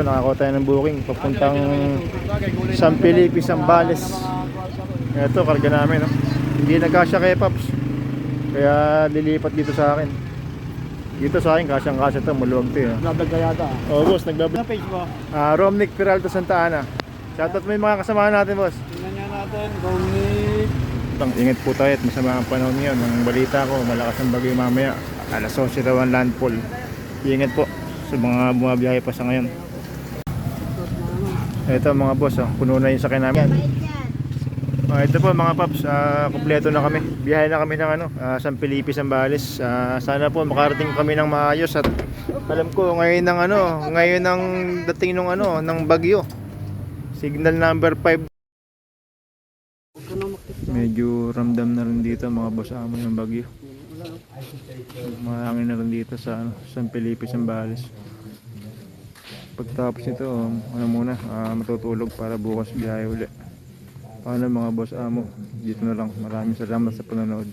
Nakakuha tayo ng booking papuntang San Felipe, Zambales. Ito, karga namin, no? Hindi nagkasya kay Paps, kaya lilipat dito sa akin. Dito sa akin, kasyang-kasya ito, maluwag ito, Nagdagayata. oh boss, Ano page mo? Romnick Peralta Santa Ana. Shoutout mo yung mga kasamahan natin, boss. Tingnan nyo natin. Romnick. Ingat po tayo at masama ang panahon ngayon. Ang balita ko, malakas ang bagyo mamaya. Alas 11 raw ang landfall. Ingat po sa mga bumabiyahe pa sa ngayon. Ito mga boss, puno na yung sakyan namin. Ito po mga paps, kompleto na kami. Biyahe na kami ng San Felipe, Zambales. Sana po makarating kami ng maayos at alam ko ngayon ng dating ng bagyo. Signal number 5. Medyo ramdam na rin dito mga boss amo yung bagyo. Mahangin na rin dito sa San Felipe, Zambales. Pagtapos nito, muna matutulog para bukas biyahe uli. Paano mga boss amo? Dito na lang. Maraming salamat sa panonood.